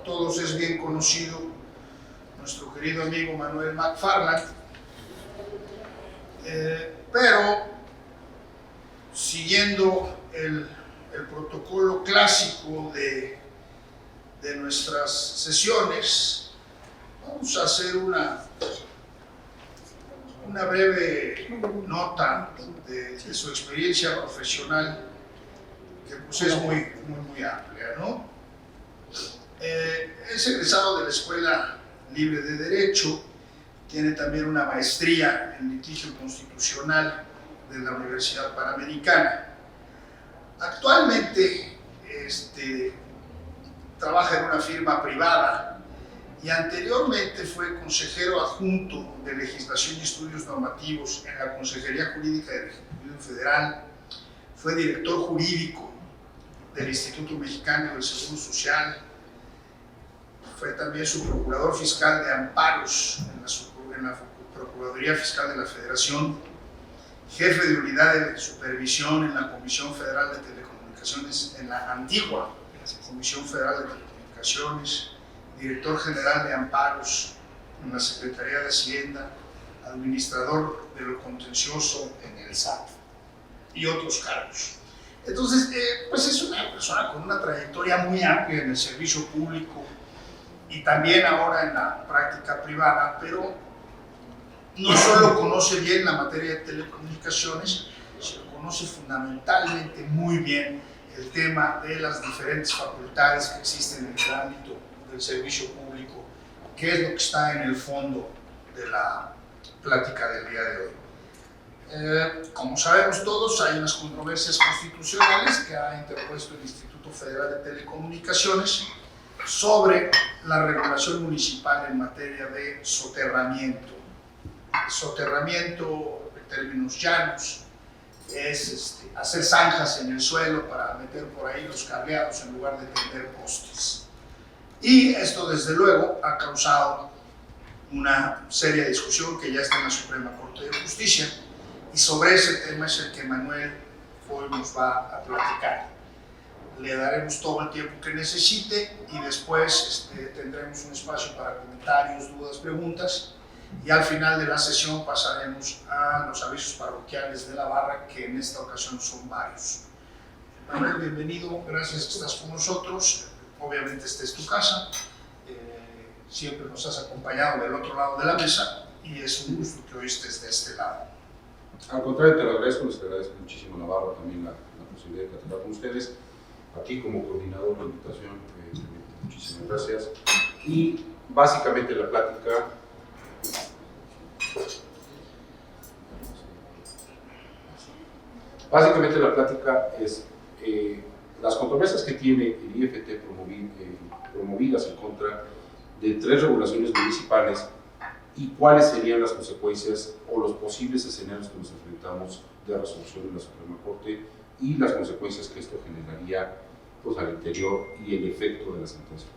todos es bien conocido nuestro querido amigo Manuel McFarland, pero siguiendo el protocolo clásico de nuestras sesiones, vamos a hacer una breve nota de su experiencia profesional, que pues es muy amplia, ¿no? Es egresado de la Escuela Libre de Derecho, tiene también una maestría en litigio constitucional de la Universidad Panamericana. Actualmente trabaja en una firma privada y anteriormente fue consejero adjunto de Legislación y Estudios Normativos en la Consejería Jurídica del Ejecutivo Federal, fue director jurídico del Instituto Mexicano del Seguro Social, fue también subprocurador fiscal de amparos en la Procuraduría Fiscal de la Federación, jefe de unidad de supervisión en la Comisión Federal de Telecomunicaciones, en la antigua Comisión Federal de Telecomunicaciones, director general de amparos en la Secretaría de Hacienda, administrador de lo contencioso en el SAT y otros cargos. Entonces, pues es una persona con una trayectoria muy amplia en el servicio público y también ahora en la práctica privada, pero no solo conoce bien la materia de telecomunicaciones, sino conoce fundamentalmente muy bien el tema de las diferentes facultades que existen en el ámbito del servicio público, que es lo que está en el fondo de la plática del día de hoy. Como sabemos todos, hay unas controversias constitucionales que ha interpuesto el Instituto Federal de Telecomunicaciones sobre la regulación municipal en materia de soterramiento. Soterramiento, en términos llanos, es hacer zanjas en el suelo para meter por ahí los cableados en lugar de tender postes. Y esto, desde luego, ha causado una seria discusión que ya está en la Suprema Corte de Justicia, y sobre ese tema es el que Manuel hoy nos va a platicar. Le daremos todo el tiempo que necesite y después tendremos un espacio para comentarios, dudas, preguntas, y al final de la sesión pasaremos a los avisos parroquiales de la barra, que en esta ocasión son varios. Manuel, bienvenido, gracias que estás con nosotros. Obviamente esta es tu casa, siempre nos has acompañado del otro lado de la mesa y es un gusto que hoy estés de este lado. Al contrario, te lo agradezco, les agradezco muchísimo, Navarro, también la posibilidad de platicar con ustedes. Aquí como coordinador, la invitación, muchísimas gracias. Y básicamente la plática es las controversias que tiene el IFT promovidas en contra de 3 regulaciones municipales y cuáles serían las consecuencias o los posibles escenarios que nos enfrentamos de resolución en la Suprema Corte y las consecuencias que esto generaría pues, al interior y el efecto de la sentencia.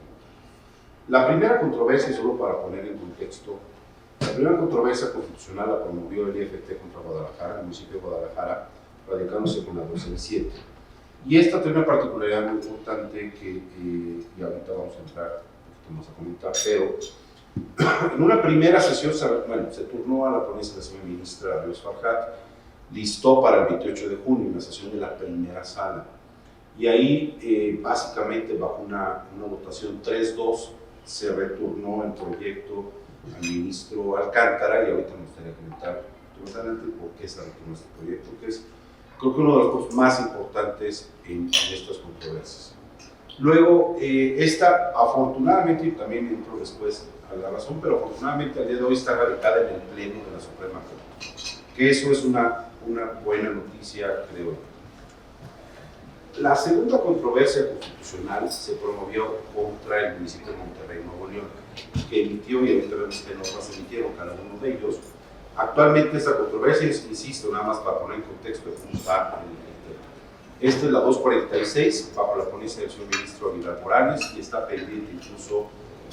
La primera controversia, solo para poner en contexto, la primera controversia constitucional la promovió el IFT contra Guadalajara, el municipio de Guadalajara, radicándose con la 207. Y esta tiene una particularidad muy importante que, y ahorita vamos a entrar un poquito más a comentar, pero en una primera sesión se turnó a la ponencia de la señora ministra Ríos Farjat, listó para el 28 de junio una sesión de la primera sala. Y ahí, básicamente, bajo una votación 3-2, se returnó el proyecto al ministro Alcántara, y ahorita me gustaría comentar más adelante por qué se returnó este proyecto, que es, creo que uno de los puntos más importantes en estas controversias. Luego, esta, afortunadamente, y también entro después a la razón, pero afortunadamente al día de hoy está radicada en el Pleno de la Suprema Corte, que eso es una buena noticia, creo. La segunda controversia constitucional se promovió contra el municipio de Monterrey, Nuevo León, que emitió, y ahorita vemos que notas emitieron cada uno de ellos. Actualmente esta controversia, insisto, nada más para poner en contexto de cómo está el tema. Esta es la 246, bajo la ponencia del señor ministro Aguilar Morales, y está pendiente incluso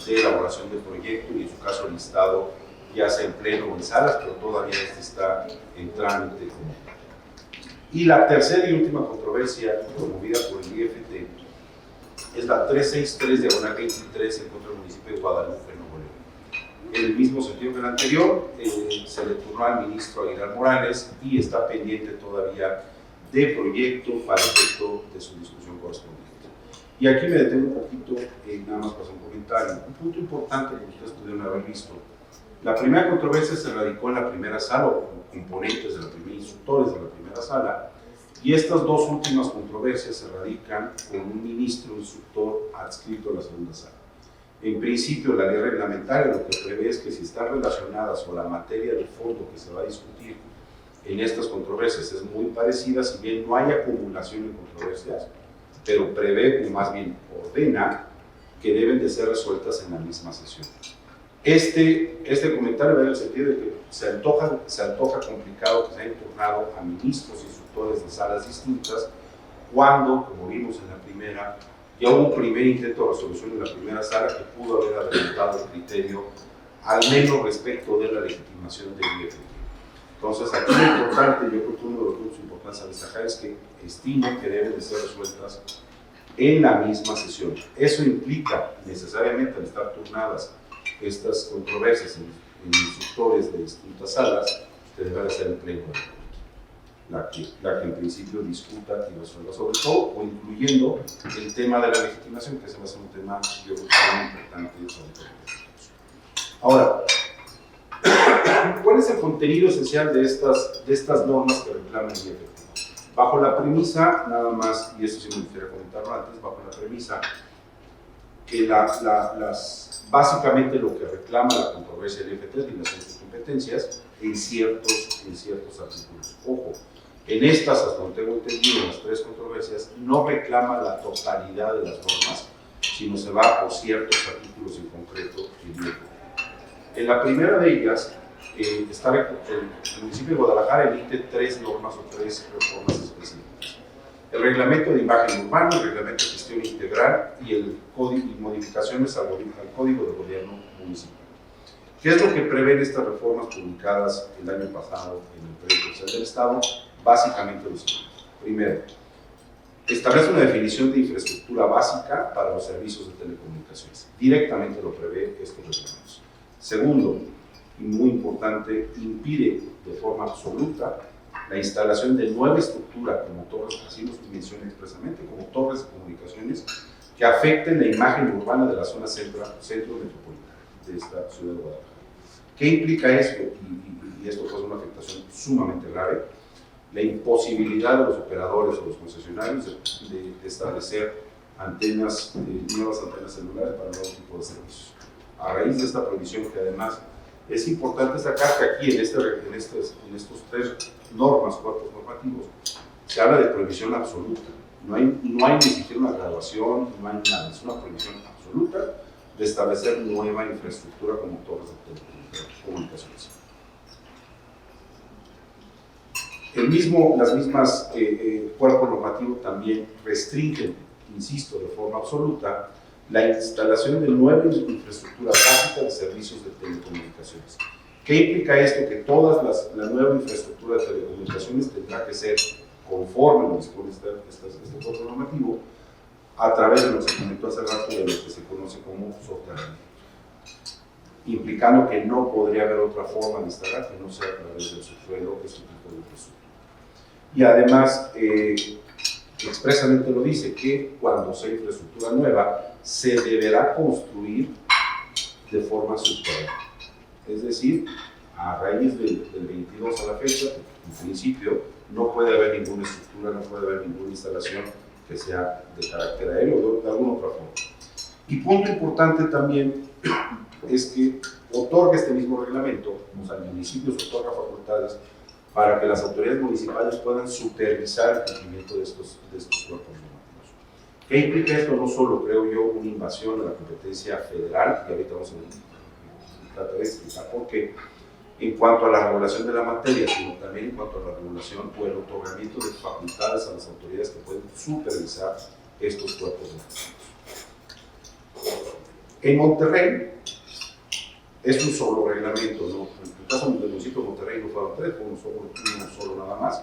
de elaboración del proyecto, y en su caso listado ya sea en pleno o en salas, pero todavía este está en trámite. Y la tercera y última controversia promovida por el IFT es la 363/23 en contra del municipio de Guadalupe, Nuevo León. En el mismo sentido que el anterior, se le turnó al ministro Aguilar Morales y está pendiente todavía de proyecto para efecto de su discusión correspondiente. Y aquí me detengo un poquito, nada más para hacer un comentario. Un punto importante que ustedes pudieron haber visto. La primera controversia se radicó en la primera sala, o componentes de la primera, instructores de la primera sala, y estas dos últimas controversias se radican con un ministro instructor adscrito a la segunda sala. En principio, la ley reglamentaria lo que prevé es que si están relacionadas con la materia de fondo que se va a discutir en estas controversias es muy parecida, si bien no hay acumulación de controversias, pero prevé, o más bien ordena, que deben de ser resueltas en la misma sesión. Este comentario va en el sentido de que se antoja complicado que se haya turnado a ministros y instructores de salas distintas, cuando, como vimos en la primera, ya hubo un primer intento de resolución en la primera sala que pudo haber adelantado el criterio, al menos respecto de la legitimación del IFT. Entonces, aquí lo importante, yo creo que uno de los puntos importantes a destacar es que estimo que deben de ser resueltas en la misma sesión. Eso implica necesariamente, al estar turnadas estas controversias en instructores de distintas salas, que debe de ser el pleno de la que en principio discuta y resuelva, sobre todo, o incluyendo el tema de la legitimación, que se va a ser un tema, yo creo que muy importante sobre todo. Ahora, ¿cuál es el contenido esencial de estas normas que reclaman el IFT? Bajo la premisa, nada más, y eso sí me gustaría comentarlo antes, bajo la premisa que básicamente lo que reclama la controversia del IFT es limitación de competencias en ciertos artículos. Ojo, en estas, hasta donde tengo entendido, en las tres controversias, no reclama la totalidad de las normas, sino se va por ciertos artículos en concreto del IFT. En la primera de ellas, el municipio de Guadalajara emite tres normas o tres reformas específicas. El reglamento de imagen urbana, el reglamento de gestión integral y modificaciones al Código de Gobierno Municipal. ¿Qué es lo que prevén estas reformas publicadas el año pasado en el Periódico Oficial del Estado? Básicamente lo siguiente. Primero, establece una definición de infraestructura básica para los servicios de telecomunicaciones. Directamente lo prevé estos reglamentos. Segundo, y muy importante, impide de forma absoluta la instalación de nueva estructura como torres, así lo menciona expresamente, como torres de comunicaciones que afecten la imagen urbana de la zona centro metropolitana de esta ciudad de Guadalajara. ¿Qué implica esto? Y esto fue una afectación sumamente grave, la imposibilidad de los operadores o los concesionarios de establecer nuevas antenas celulares para nuevos tipos de servicios. A raíz de esta prohibición, que además es importante destacar que aquí en estos tres normas, cuerpos normativos, se habla de prohibición absoluta. No hay ni siquiera una graduación, no hay nada, es una prohibición absoluta de establecer nueva infraestructura como torres de comunicaciones. Las mismas cuerpos normativos también restringen, insisto, de forma absoluta, la instalación de nueva infraestructura básica de servicios de telecomunicaciones. ¿Qué implica esto? Que la nueva infraestructura de telecomunicaciones tendrá que ser conforme lo dispone este cuerpo normativo a través de lo que se comentó hace rato de lo que se conoce como soterramiento, implicando que no podría haber otra forma de instalar que no sea a través del subsuelo, que es un tipo de infraestructura. Y además, expresamente lo dice, que cuando sea infraestructura nueva, se deberá construir de forma subterránea. Es decir, a raíz del 22 a la fecha, en principio, no puede haber ninguna estructura, no puede haber ninguna instalación que sea de carácter aéreo o de alguna otra forma. Y punto importante también es que otorga este mismo reglamento, o sea, el municipio se otorga facultades para que las autoridades municipales puedan supervisar el cumplimiento de estos cuerpos normativos. ¿Qué implica esto? No solo, creo yo, una invasión de la competencia federal, y ahorita vamos a tratar de explicar por qué, en cuanto a la regulación de la materia, sino también en cuanto a la regulación o el otorgamiento de facultades a las autoridades que pueden supervisar estos cuerpos normativos. En Monterrey es un solo reglamento, ¿no? En el caso del municipio de Monterrey no fueron tres, fue uno solo nada más.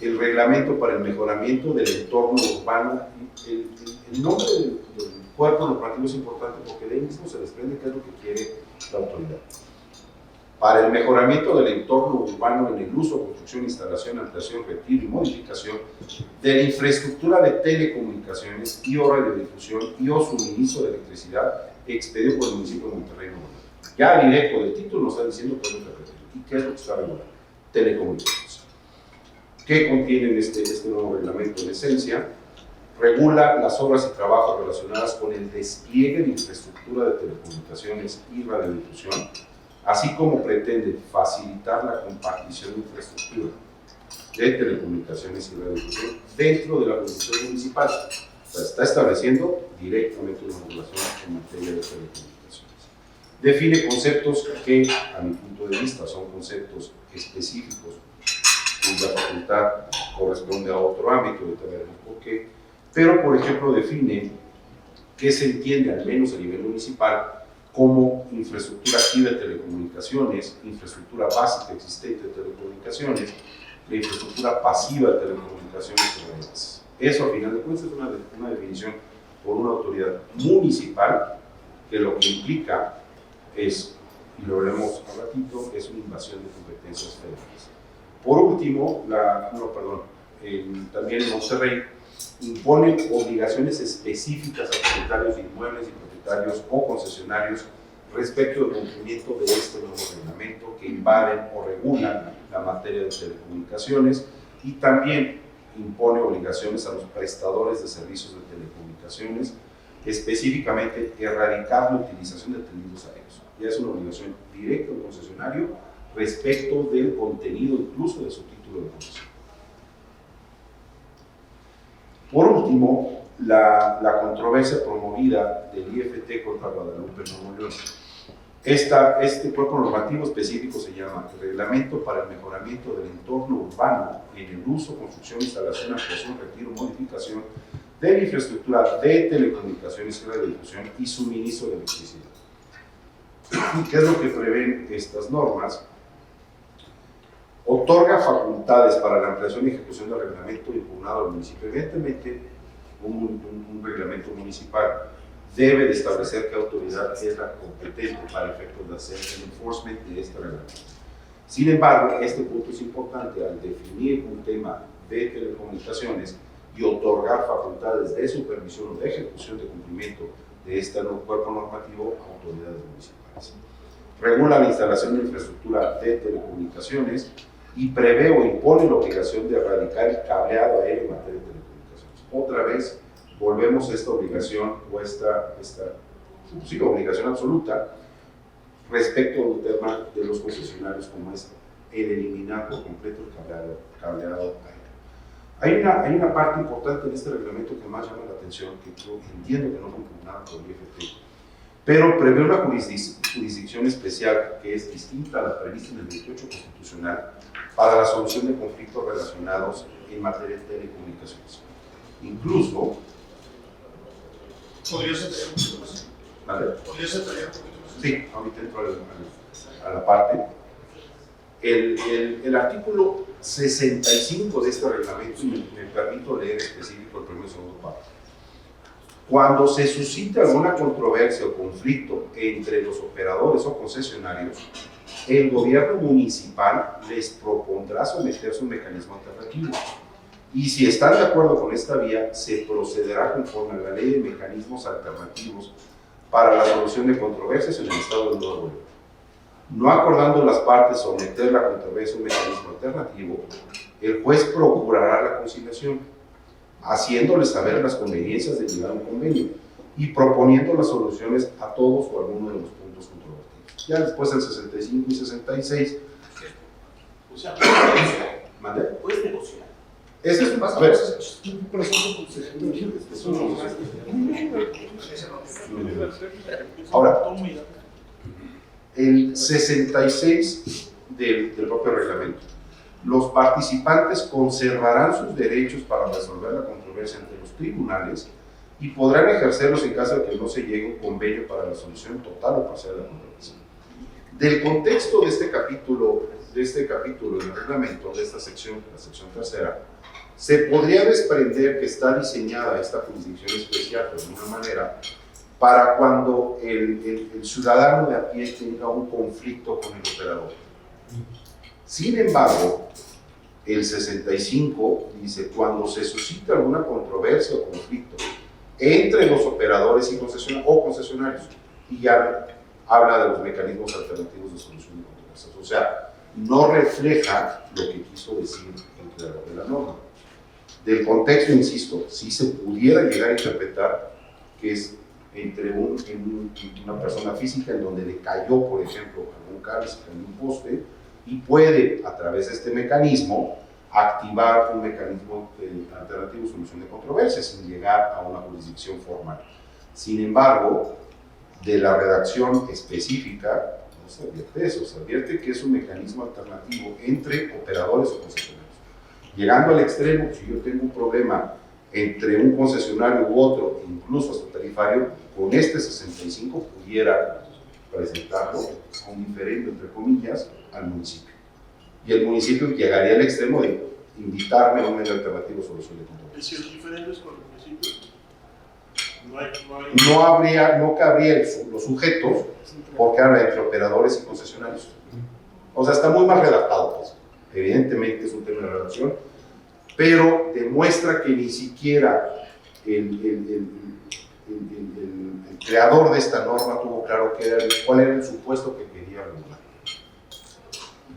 el reglamento para el mejoramiento del entorno urbano. El nombre del cuerpo normativo es importante porque de ahí mismo se desprende qué es lo que quiere la autoridad. Para el mejoramiento del entorno urbano en el uso, construcción, instalación, ampliación, retiro y modificación de la infraestructura de telecomunicaciones y o radiodifusión y o suministro de electricidad expedido por el municipio de Monterrey, Nuevo León. Ya directo del título nos está diciendo qué es lo que pretende y qué es lo que está regulando. Telecomunicaciones. ¿Qué contiene este nuevo reglamento? En esencia, regula las obras y trabajos relacionadas con el despliegue de infraestructura de telecomunicaciones y radiodifusión, así como pretende facilitar la compartición de infraestructura de telecomunicaciones y radiodifusión dentro de la jurisdicción municipal. O sea, está estableciendo directamente una regulación en materia de telecomunicaciones. Define conceptos que, a mi punto de vista, son conceptos específicos, cuya facultad corresponde a otro ámbito, ahorita veremos por qué, pero, por ejemplo, define qué se entiende, al menos a nivel municipal, como infraestructura activa de telecomunicaciones, infraestructura básica existente de telecomunicaciones, la infraestructura pasiva de telecomunicaciones y redes. Eso, al final de cuentas, es una definición por una autoridad municipal que lo que implica es, y lo veremos al ratito, es una invasión de competencias federales. Por último, también en Monterrey impone obligaciones específicas a propietarios de inmuebles y propietarios o concesionarios respecto del cumplimiento de este nuevo reglamento que invaden o regulan la materia de telecomunicaciones, y también impone obligaciones a los prestadores de servicios de telecomunicaciones, específicamente erradicar la utilización de tendidos aéreos. Ya es una obligación directa del concesionario respecto del contenido incluso de su título de concesión. Por último, la controversia promovida del IFT contra Guadalupe, Nuevo León. Este cuerpo normativo específico se llama Reglamento para el Mejoramiento del Entorno Urbano en el Uso, Construcción, Instalación, Ampliación, Retiro, Modificación de la Infraestructura de Telecomunicaciones y Radiodifusión y Suministro de Electricidad. ¿Qué es lo que prevén estas normas? Otorga facultades para la ampliación y ejecución del reglamento impugnado al municipio. Evidentemente, un reglamento municipal debe de establecer qué autoridad es la competente para efectos de hacer el enforcement de este reglamento. Sin embargo, este punto es importante al definir un tema de telecomunicaciones y otorgar facultades de supervisión o de ejecución de cumplimiento de este nuevo cuerpo normativo a autoridades municipales. Regula la instalación de infraestructura de telecomunicaciones y prevé o impone la obligación de erradicar el cableado aéreo en materia de telecomunicaciones. Otra vez, volvemos a esta obligación o esta obligación absoluta respecto al tema de los concesionarios, como es el eliminar por completo el cableado aéreo. Hay una parte importante en este reglamento que más llama la atención, que yo entiendo que no fue impugnada por el IFT, pero prevé una jurisdicción especial que es distinta a la prevista en el 28 constitucional para la solución de conflictos relacionados en materia de telecomunicaciones. Incluso, ¿podría ser un poquito más? ¿vale? ¿Podría ser un poquito más? Sí, ahorita entro a la parte. El artículo 65 de este reglamento, y me permito leer específico el primero y segundo párrafo. Cuando se suscita alguna controversia o conflicto entre los operadores o concesionarios, el gobierno municipal les propondrá someterse a un mecanismo alternativo. Y si están de acuerdo con esta vía, se procederá conforme a la ley de mecanismos alternativos para la solución de controversias en el Estado de Nuevo León. No acordando las partes someter la controversia a un mecanismo alternativo, el juez procurará la conciliación, haciéndoles saber las conveniencias de llegar a un convenio y proponiendo las soluciones a todos o a alguno de los puntos controvertidos. Ya después del 65 y 66. O sea, puedes negociar. ¿Mande? Puedes negociar. Ese es Más a ver, un proceso conciliatorio. ahora, el 66 del propio reglamento. Los participantes conservarán sus derechos para resolver la controversia ante los tribunales y podrán ejercerlos en caso de que no se llegue a un convenio para la solución total o parcial de la controversia. Del contexto de este capítulo este capítulo del reglamento, de esta sección, la sección tercera, se podría desprender que está diseñada esta jurisdicción especial de alguna manera para cuando el ciudadano de a pie tenga un conflicto con el operador. Sin embargo, el 65 dice, cuando se suscita alguna controversia o conflicto entre los operadores y concesionarios, y ya habla de los mecanismos alternativos de solución de controversias. O sea, no refleja lo que quiso decir el creador de la norma. Del contexto, insisto, sí se pudiera llegar a interpretar que es entre una persona física en donde le cayó, por ejemplo, algún cable, se cayó un poste, y puede, a través de este mecanismo, activar un mecanismo alternativo de solución de controversias sin llegar a una jurisdicción formal. Sin embargo, de la redacción específica, no se advierte eso, se advierte que es un mecanismo alternativo entre operadores o concesionarios. Llegando al extremo, si yo tengo un problema entre un concesionario u otro, incluso hasta tarifario, con este 65 pudiera presentarlo a un diferendo, entre comillas, al municipio. Y el municipio llegaría al extremo de invitarme a un medio alternativo de solución de controversias. ¿Es cierto diferentes con el municipio? No cabría los sujetos porque habla entre operadores y concesionarios. O sea, está muy mal redactado, pues. Evidentemente es un tema de redacción, pero demuestra que ni siquiera el creador de esta norma tuvo claro cuál era el supuesto que quería regular.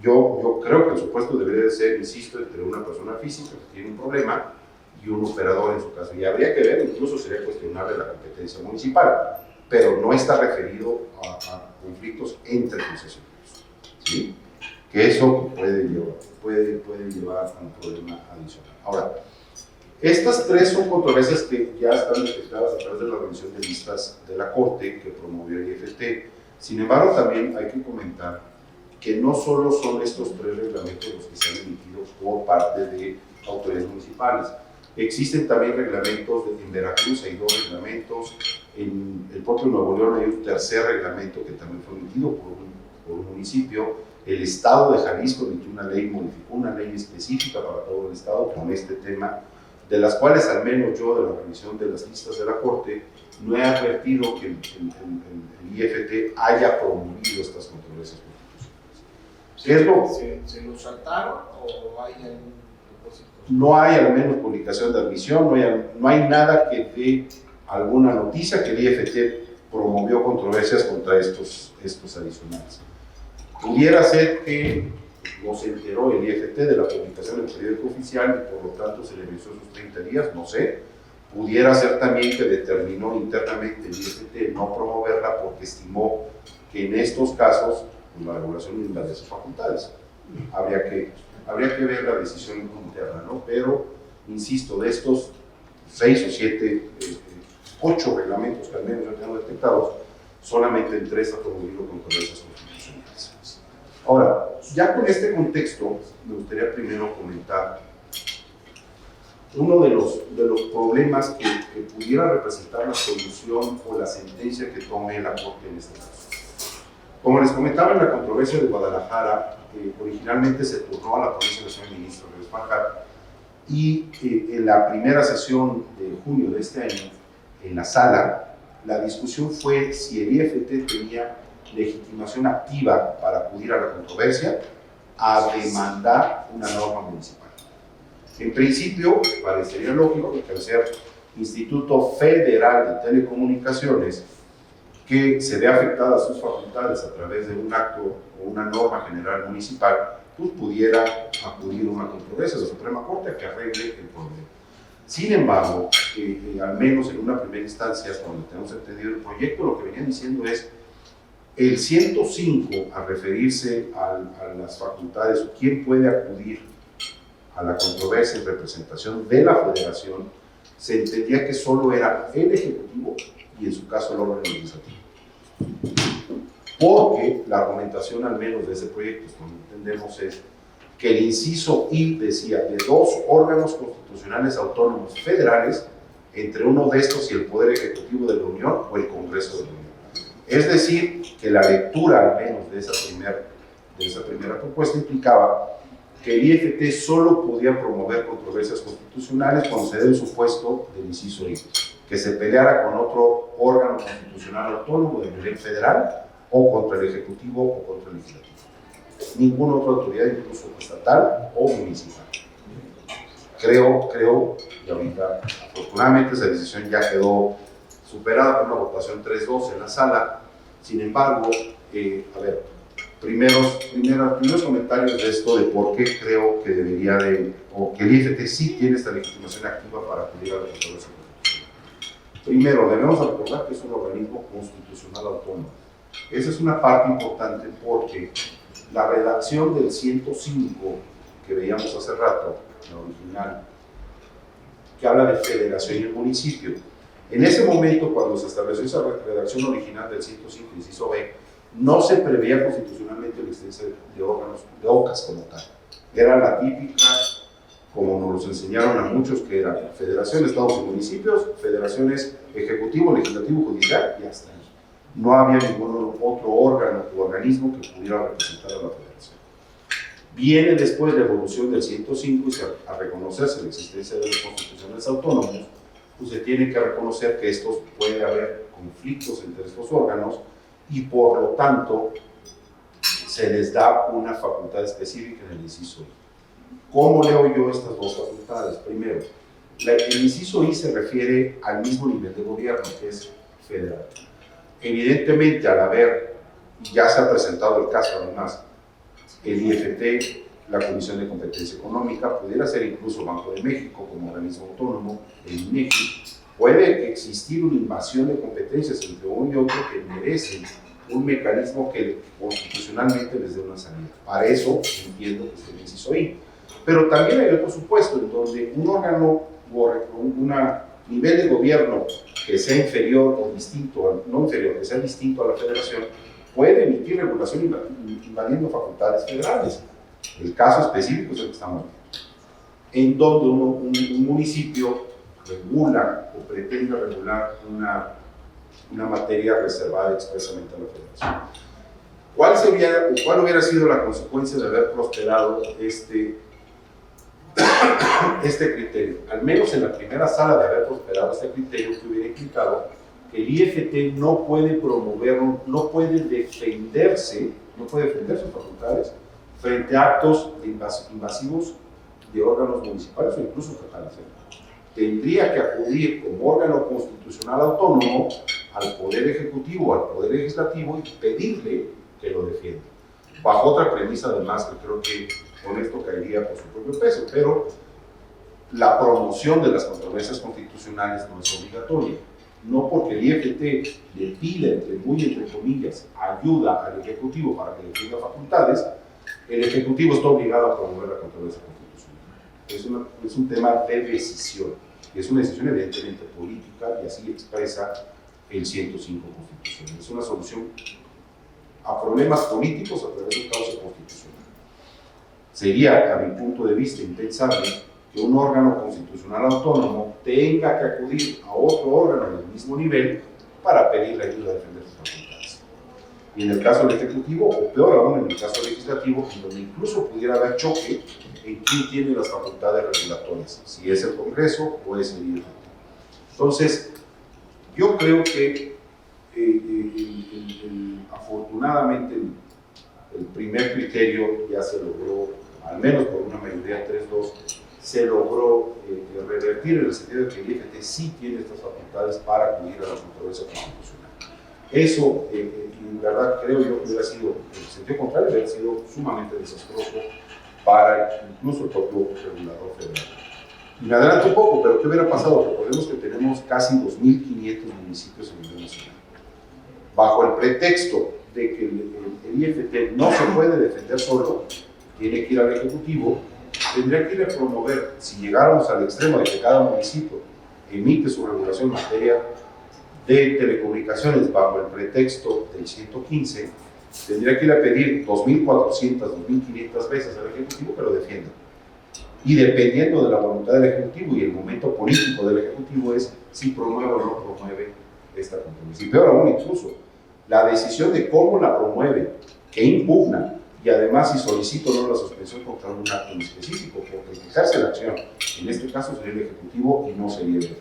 Yo creo que el supuesto debería de ser, insisto, entre una persona física que tiene un problema y un operador en su caso. Y habría que ver, incluso sería cuestionable la competencia municipal, pero no está referido a conflictos entre concesionarios, ¿sí? Que eso puede llevar a un problema adicional. Ahora, estas tres son controversias que ya están detectadas a través de la revisión de listas de la Corte que promovió el IFT. Sin embargo, también hay que comentar que no solo son estos tres reglamentos los que se han emitido por parte de autoridades municipales. Existen también reglamentos, en Veracruz hay 2 reglamentos, en el propio Nuevo León hay un tercer reglamento que también fue emitido por un municipio. El Estado de Jalisco emitió una ley, modificó una ley específica para todo el Estado con este tema, de las cuales al menos yo de la revisión de las listas de la Corte no he advertido que el IFT haya promovido estas controversias constitucionales. ¿Qué es lo? ¿Se lo saltaron o hay algún propósito? No hay al menos publicación de admisión, no hay nada que dé alguna noticia que el IFT promovió controversias contra estos adicionales. Pudiera ser que no se enteró el IFT de la publicación del periódico oficial y por lo tanto se le venció sus 30 días, no sé. Pudiera ser también que determinó internamente el IFT no promoverla porque estimó que en estos casos la regulación invade sus facultades. Habría que ver la decisión interna, ¿no? Pero, insisto, de estos 6 o 7, 8 reglamentos que al menos yo tengo detectados, solamente en 3 ha promovido controversias constitucionales. Ahora, ya con este contexto, me gustaría primero comentar uno de los problemas que pudiera representar la solución o la sentencia que tome la Corte en este caso. Como les comentaba, en la controversia de Guadalajara, originalmente se turnó a la ponencia del señor ministro Reyes Panjar, y en la primera sesión de junio de este año, en la sala, la discusión fue si el IFT tenía legitimación activa para acudir a la controversia a demandar una norma municipal. En principio, parecería lógico que al ser Instituto Federal de Telecomunicaciones, que se ve afectada a sus facultades a través de un acto o una norma general municipal, pues pudiera acudir a una controversia de la Suprema Corte a que arregle el problema. Sin embargo, al menos en una primera instancia, hasta donde tenemos entendido el proyecto, lo que venían diciendo es el 105, al referirse a las facultades o quién puede acudir a la controversia en representación de la Federación, se entendía que solo era el Ejecutivo y en su caso el órgano legislativo. Porque la argumentación al menos de ese proyecto, como entendemos, es que el inciso I decía de 2 órganos constitucionales autónomos federales, entre uno de estos y el Poder Ejecutivo de la Unión o el Congreso de la Unión. Es decir, que la lectura al menos de esa primera de esa primera propuesta implicaba que el IFT solo podía promover controversias constitucionales cuando se dé el supuesto del inciso I, que se peleara con otro órgano constitucional autónomo de nivel federal o contra el Ejecutivo o contra el Legislativo. Ninguna otra autoridad, incluso estatal o municipal. Creo, y ahorita afortunadamente esa decisión ya quedó superada por una votación 3-2 en la sala. Sin embargo, primeros comentarios de esto de por qué creo que debería de, o que el IFT sí tiene esta legitimación activa para acudir a la controversia constitucional. Primero, debemos recordar que es un organismo constitucional autónomo. Esa es una parte importante porque la redacción del 105 que veíamos hace rato, la original, que habla de federación y el municipio. En ese momento, cuando se estableció esa redacción original del 105, inciso B, no se preveía constitucionalmente la existencia de órganos, de OCAS como tal. Era la típica, como nos los enseñaron a muchos, que era federación de estados y municipios, federaciones ejecutivo, legislativo, judicial, y hasta ahí. No había ningún otro órgano o organismo que pudiera representar a la federación. Viene después la evolución del 105 y a reconocerse la existencia de los constitucionales autónomos, pues se tiene que reconocer que estos puede haber conflictos entre estos órganos y por lo tanto se les da una facultad específica en el inciso I. ¿Cómo leo yo estas dos facultades? Primero, el inciso I se refiere al mismo nivel de gobierno, que es federal. Evidentemente, al haber, ya se ha presentado el caso además, el IFT, la Comisión de Competencia Económica, pudiera ser incluso Banco de México como organismo autónomo, el INEGI, puede existir una invasión de competencias entre uno y otro que merecen un mecanismo que constitucionalmente les dé una salida. Para eso entiendo que es el inciso I. Pero también hay otro supuesto en donde un órgano o un nivel de gobierno que sea inferior o distinto, no inferior, que sea distinto a la federación, puede emitir regulación invadiendo facultades federales. El caso específico es el que estamos viendo, en donde un municipio regula o pretende regular una materia reservada expresamente a la federación. ¿Cuál hubiera sido la consecuencia de haber prosperado este criterio? Al menos en la primera sala de haber prosperado este criterio, que hubiera implicado que el IFT no puede promover, no puede defenderse sus facultades frente a actos invasivos de órganos municipales o incluso estatales. Tendría que acudir como órgano constitucional autónomo al Poder Ejecutivo, al Poder Legislativo y pedirle que lo defienda. Bajo otra premisa, además, que creo que con esto caería por su propio peso, pero la promoción de las controversias constitucionales no es obligatoria. No porque el IFT le pida, entre comillas, ayuda al Ejecutivo para que defienda facultades, el Ejecutivo está obligado a promover la controversia constitucional. Es un tema de decisión, y es una decisión evidentemente política, y así expresa el 105 constitucional. Es una solución a problemas políticos a través de causa constitucional. Sería, a mi punto de vista, impensable que un órgano constitucional autónomo tenga que acudir a otro órgano del mismo nivel para pedirle ayuda a defender sus facultades. Y en el caso del Ejecutivo, o peor aún en el caso legislativo, en donde incluso pudiera haber choque en quién tiene las facultades regulatorias, si es el Congreso o es el IFT. Entonces, yo creo que afortunadamente el primer criterio ya se logró, al menos por una mayoría 3-2, se logró revertir en el sentido de que el IFT sí tiene estas facultades para acudir a la controversia constitucional. Eso, en verdad, creo yo que hubiera sido, en el sentido contrario, hubiera sido sumamente desastroso para incluso el propio regulador federal. Y me adelanto un poco, pero ¿qué hubiera pasado? Recordemos que tenemos casi 2.500 municipios a nivel nacional. Bajo el pretexto de que el IFT no se puede defender solo, tiene que ir al Ejecutivo, tendría que ir a promover, si llegáramos al extremo de que cada municipio emite su regulación en materia de telecomunicaciones bajo el pretexto del 115, tendría que ir a pedir 2.400, 2.500 veces al Ejecutivo que lo defienda. Y dependiendo de la voluntad del Ejecutivo y el momento político del Ejecutivo es si promueve o no promueve esta controversia. Y peor aún, incluso, la decisión de cómo la promueve, que impugna y además si solicito o no la suspensión contra un acto en específico, porque el que ejerce la acción, en este caso sería el Ejecutivo y no sería el IFT.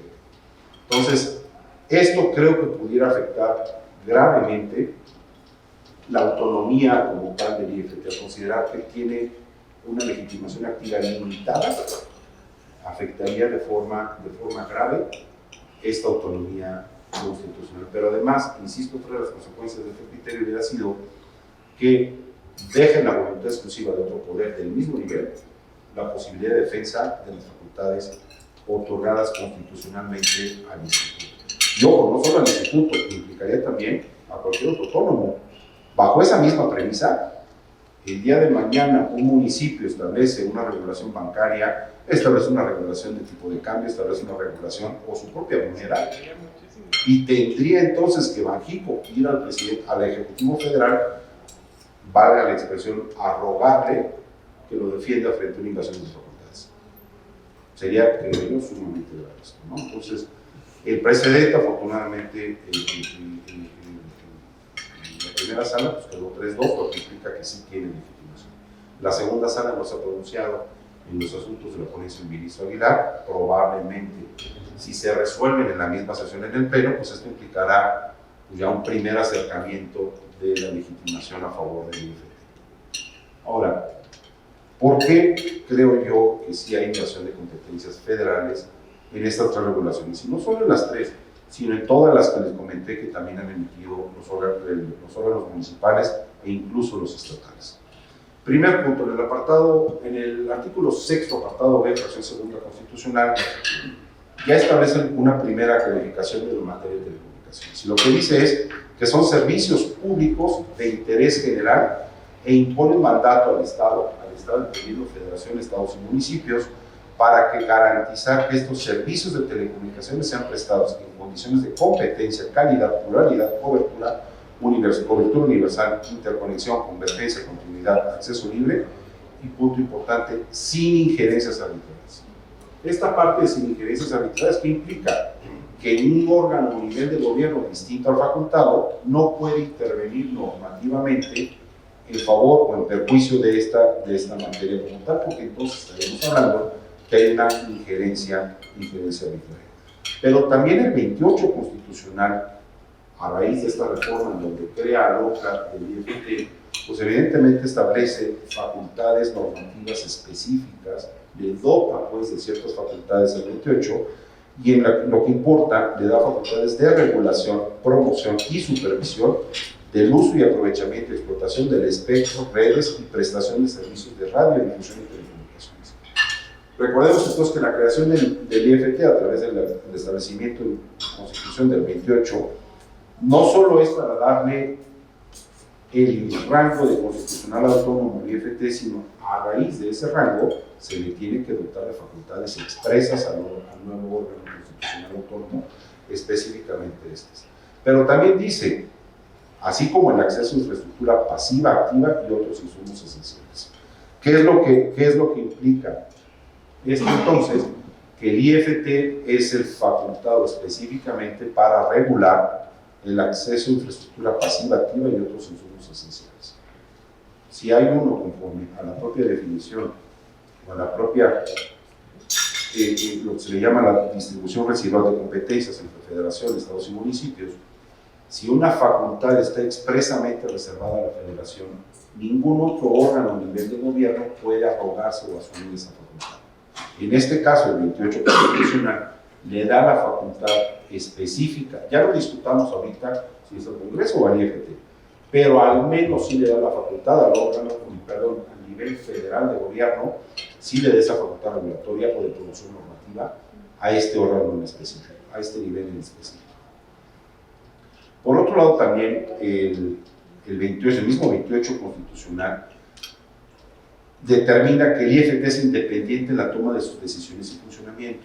Entonces, esto creo que pudiera afectar gravemente la autonomía como tal del IFT, al considerar que tiene una legitimación activa limitada, afectaría de forma grave esta autonomía constitucional. Pero además, insisto, otra de las consecuencias de este criterio hubiera sido que dejen la voluntad exclusiva de otro poder del mismo nivel la posibilidad de defensa de las facultades otorgadas constitucionalmente al Instituto. Y ojo, no solo al Instituto, implicaría también a cualquier otro autónomo. Bajo esa misma premisa, el día de mañana un municipio establece una regulación bancaria, establece una regulación de tipo de cambio, establece una regulación o su propia moneda, y tendría entonces que Banxico ir al presidente, al Ejecutivo Federal, valga la expresión, a rogarle que lo defienda frente a una invasión de facultades. Sería, creo yo, sumamente grave esto, ¿no? Entonces, el precedente, afortunadamente, en la primera sala pues quedó 3-2, lo que implica que sí tiene legitimación. La segunda sala no se ha pronunciado en los asuntos de la ponencia del ministro Aguilar. Probablemente, si se resuelven en la misma sesión en el Pleno, pues esto implicará pues, ya un primer acercamiento de la legitimación a favor del IFT. Ahora, ¿por qué creo yo que sí hay invasión de competencias federales en estas tres regulaciones? Y no solo en las tres, sino en todas las que les comenté que también han emitido los órganos municipales e incluso los estatales. Primer punto, en el artículo 6º, apartado B, fracción segunda constitucional, ya establecen una primera calificación de la materia de telecomunicaciones. Y lo que dice es que son servicios públicos de interés general e imponen mandato al Estado entendiendo Federación, Estados y municipios, para que garantizar que estos servicios de telecomunicaciones sean prestados en condiciones de competencia, calidad, pluralidad, cobertura universal, interconexión, convergencia, continuidad, acceso libre y, punto importante, sin injerencias arbitrarias. Esta parte de sin injerencias arbitrarias, ¿qué implica? Que un órgano a nivel de gobierno distinto al facultado no puede intervenir normativamente en favor o en perjuicio de esta materia como tal, porque entonces estaríamos hablando que hay una injerencia arbitraria. Pero también el 28 constitucional, a raíz de esta reforma en donde crea al OCA del IFT, pues evidentemente establece facultades normativas específicas, le dopa pues de ciertas facultades del 28, y en lo que importa, le da facultades de regulación, promoción y supervisión del uso y aprovechamiento y explotación del espectro, redes y prestación de servicios de radiodifusión y telecomunicaciones. Recordemos entonces que la creación del IFT a través del establecimiento de Constitución del 28 no solo es para darle el rango de constitucional autónomo al IFT, sino a raíz de ese rango se le tiene que dotar de facultades expresas al nuevo órgano constitucional autónomo, específicamente estas. Pero también dice, así como el acceso a infraestructura pasiva, activa y otros insumos esenciales. ¿Qué es lo que implica? Es que entonces que el IFT es el facultado específicamente para regular el acceso a infraestructura pasiva, activa y otros insumos esenciales. Si hay uno conforme a la propia definición o a la propia, lo que se le llama la distribución residual de competencias entre federación, estados y municipios, si una facultad está expresamente reservada a la federación, ningún otro órgano a nivel de gobierno puede arrogarse o asumir esa facultad. En este caso, el 28 constitucional le da la facultad específica, ya lo discutamos ahorita si es el Congreso o al IFT, pero al menos sí le da la facultad al órgano, a nivel federal de gobierno, sí le da esa facultad regulatoria o de promoción normativa a este órgano en específico, a este nivel en específico. Por otro lado, también el mismo 28 constitucional determina que el IFT es independiente en la toma de sus decisiones y funcionamiento.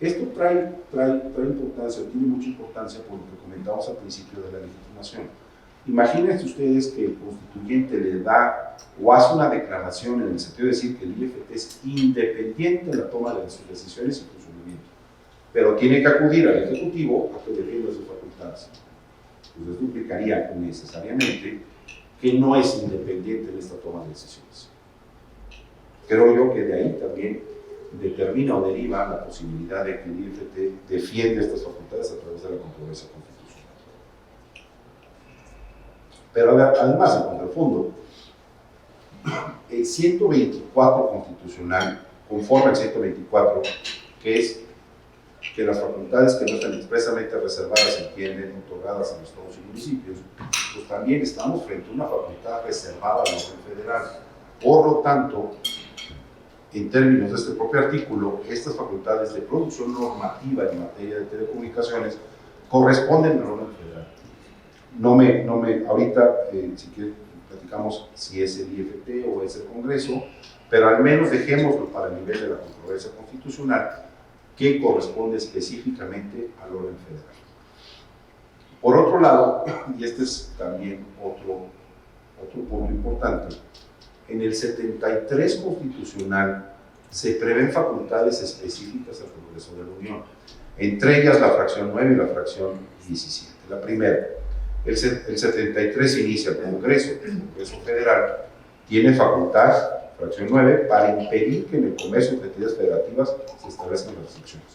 Esto trae importancia, tiene mucha importancia por lo que comentamos al principio de la legitimación. Imagínense ustedes que el constituyente le da o hace una declaración en el sentido de decir que el IFT es independiente en la toma de sus decisiones y funcionamiento, pero tiene que acudir al Ejecutivo a que defienda sus facultades. Pues esto implicaría necesariamente que no es independiente en esta toma de decisiones. Creo yo que de ahí también determina o deriva la posibilidad de que el IFT defienda estas facultades a través de la controversia constitucional. Pero además, en contrafondo, el 124 constitucional, conforme al 124, que es que las facultades que no están expresamente reservadas se entienden otorgadas a los estados y municipios, pues también estamos frente a una facultad reservada al orden federal. Por lo tanto, en términos de este propio artículo, estas facultades de producción normativa en materia de telecomunicaciones corresponden al orden federal. Ahorita, si quieren, platicamos si es el IFT o es el Congreso, pero al menos dejémoslo para el nivel de la controversia constitucional, que corresponde específicamente al orden federal. Por otro lado, y este es también otro punto importante, en el 73 constitucional se prevén facultades específicas al Congreso de la Unión, entre ellas la fracción 9 y la fracción 17. La primera, el 73 inicia el Congreso Federal, tiene facultad, fracción 9, para impedir que en el comercio de entidades federativas se establezcan restricciones.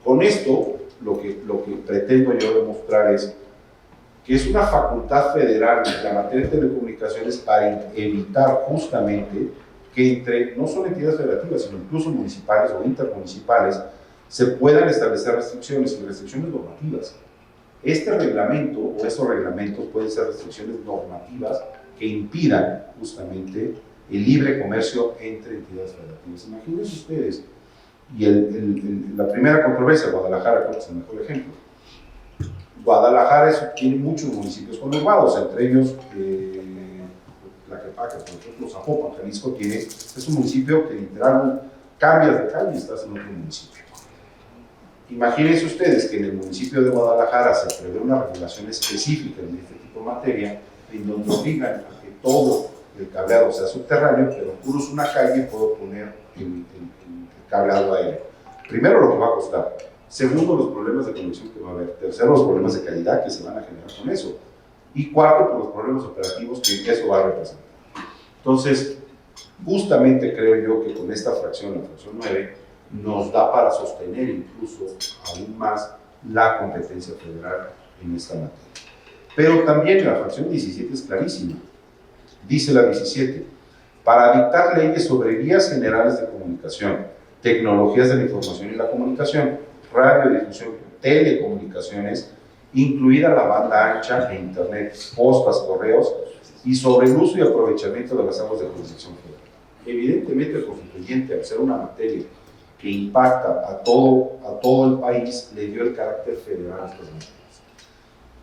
Con esto, lo que pretendo yo demostrar es que es una facultad federal en la materia de telecomunicaciones para evitar justamente que entre, no solo entidades federativas, sino incluso municipales o intermunicipales, se puedan establecer restricciones y restricciones normativas. Este reglamento o estos reglamentos pueden ser restricciones normativas que impidan justamente el libre comercio entre entidades federativas. Imagínense ustedes, y la primera controversia, Guadalajara creo que es el mejor ejemplo. Guadalajara tiene muchos municipios conurbados, entre ellos Tlaquepaque, por ejemplo, Zapopan, Jalisco, es un municipio que literalmente cambias de calle y estás en otro municipio. Imagínense ustedes que en el municipio de Guadalajara se prevé una regulación específica en este tipo de materia, en donde obligan a que todo el cableado sea subterráneo, pero cruzo una calle y puedo poner el cableado aéreo. Primero, lo que va a costar. Segundo, los problemas de conexión que va a haber. Tercero, los problemas de calidad que se van a generar con eso. Y cuarto, por los problemas operativos que eso va a representar. Entonces, justamente creo yo que con esta fracción, la fracción 9, nos da para sostener incluso aún más la competencia federal en esta materia. Pero también la fracción 17 es clarísima. Dice la 17, para dictar leyes sobre vías generales de comunicación, tecnologías de la información y la comunicación, radiodifusión, telecomunicaciones, incluida la banda ancha e internet, postas, correos, y sobre el uso y aprovechamiento de las aguas de jurisdicción federal. Evidentemente, el constituyente, al ser una materia que impacta a todo el país, le dio el carácter federal a estas materias.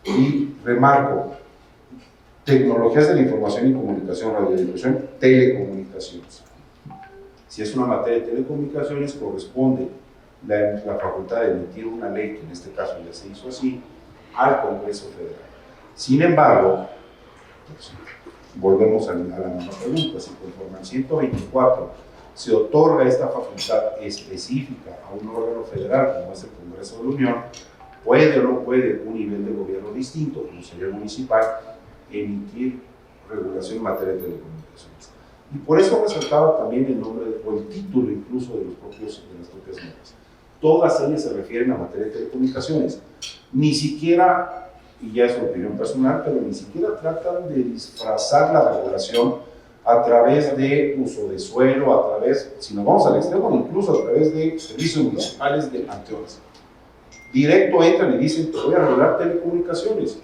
Y remarco, tecnologías de la información y comunicación, radiodifusión, telecomunicaciones. Si es una materia de telecomunicaciones, corresponde la facultad de emitir una ley, que en este caso ya se hizo así, al Congreso Federal. Sin embargo, pues, volvemos a la misma pregunta, si conforme al 124 se otorga esta facultad específica a un órgano federal como es el Congreso de la Unión, ¿puede o no puede un nivel de gobierno distinto, como sería el municipal, emitir regulación en materia de telecomunicaciones? Y por eso resaltaba también el nombre o el título incluso de las propias normas. Todas ellas se refieren a materia de telecomunicaciones. Ni siquiera, y ya es una opinión personal, pero ni siquiera tratan de disfrazar la regulación a través de uso de suelo, a través, si nos vamos al extremo, incluso a través de servicios municipales de panteones. Directo entran y dicen, te voy a regular telecomunicaciones,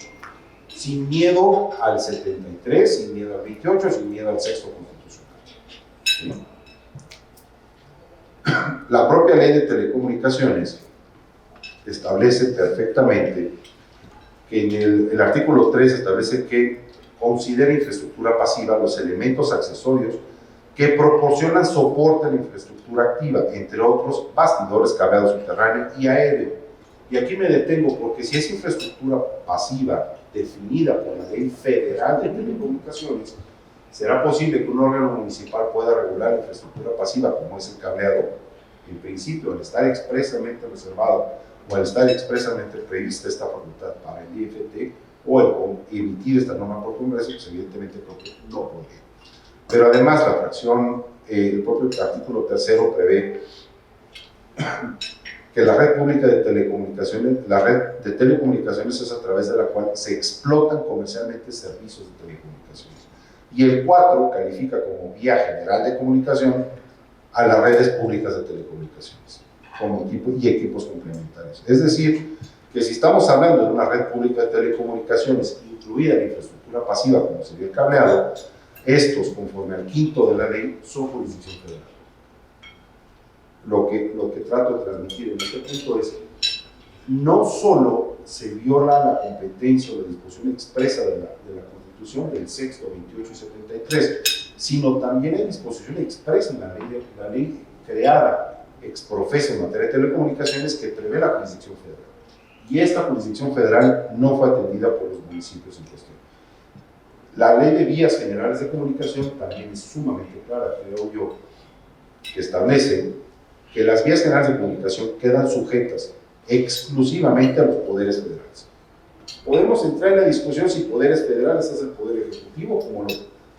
sin miedo al 73, sin miedo al 28, sin miedo al sexto constitucional. La propia ley de telecomunicaciones establece perfectamente que en el artículo 3 establece que considera infraestructura pasiva los elementos accesorios que proporcionan soporte a la infraestructura activa, entre otros bastidores, cableado subterráneo y aéreo. Y aquí me detengo porque si es infraestructura pasiva definida por la Ley Federal de Telecomunicaciones, será posible que un órgano municipal pueda regular la infraestructura pasiva, como es el cableado. En principio, al estar expresamente reservado o al estar expresamente prevista esta facultad para el IFT, o el emitir esta norma por Congreso, pues evidentemente creo que no podría. Pero además la fracción, el propio artículo 3º prevé que la red pública de telecomunicaciones, la red de telecomunicaciones es a través de la cual se explotan comercialmente servicios de telecomunicaciones. Y el 4 califica como vía general de comunicación a las redes públicas de telecomunicaciones como equipos complementarios. Es decir, que si estamos hablando de una red pública de telecomunicaciones, incluida la infraestructura pasiva, como sería el cableado, estos, conforme al 5º de la ley, son jurisdicción federal. Lo que trato de transmitir en este punto es que no solo se viola la competencia o la disposición expresa de la Constitución del 6º, 28 y 73, sino también hay disposición expresa en la ley creada ex professo en materia de telecomunicaciones que prevé la jurisdicción federal. Y esta jurisdicción federal no fue atendida por los municipios en cuestión. La ley de vías generales de comunicación también es sumamente clara, creo yo, que establece que las vías generales de comunicación quedan sujetas exclusivamente a los poderes federales. Podemos entrar en la discusión si poderes federales es el poder ejecutivo, como lo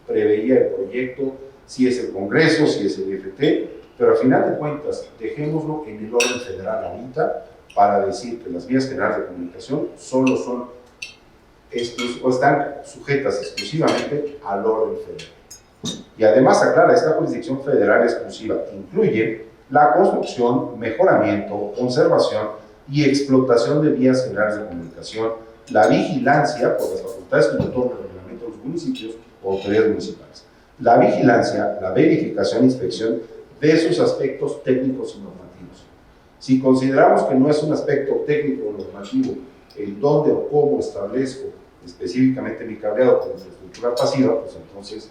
preveía el proyecto, si es el Congreso, si es el IFT, pero al final de cuentas, dejémoslo en el orden federal ahorita para decir que las vías generales de comunicación solo son o están sujetas exclusivamente al orden federal. Y además aclara, esta jurisdicción federal exclusiva incluye la construcción, mejoramiento, conservación y explotación de vías generales de comunicación, la vigilancia por las facultades que otorga el reglamento de los municipios o autoridades municipales, la vigilancia, la verificación e inspección de sus aspectos técnicos y normativos. Si consideramos que no es un aspecto técnico o normativo el dónde o cómo establezco específicamente mi cableado con infraestructura pasiva, pues entonces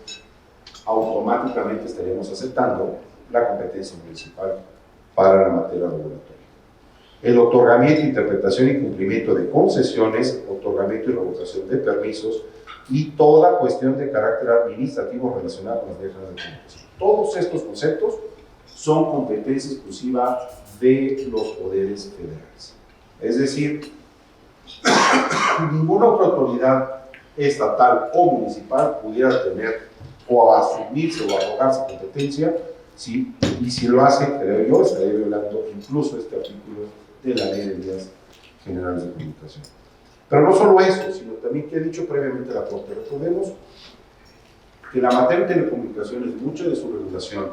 automáticamente estaríamos aceptando la competencia municipal para la materia regulatoria. El otorgamiento, interpretación y cumplimiento de concesiones, otorgamiento y revocación de permisos y toda cuestión de carácter administrativo relacionada con las vías de comunicación. Todos estos conceptos son competencia exclusiva de los poderes federales. Es decir, ninguna otra autoridad estatal o municipal pudiera tener o asumirse o arrogarse competencia, ¿sí? Y si lo hace, creo yo, estaría violando incluso este artículo de la Ley de Vías Generales de Comunicación. Pero no solo eso, sino también que he dicho previamente la Corte. Recordemos que la materia de telecomunicaciones, mucha de su regulación,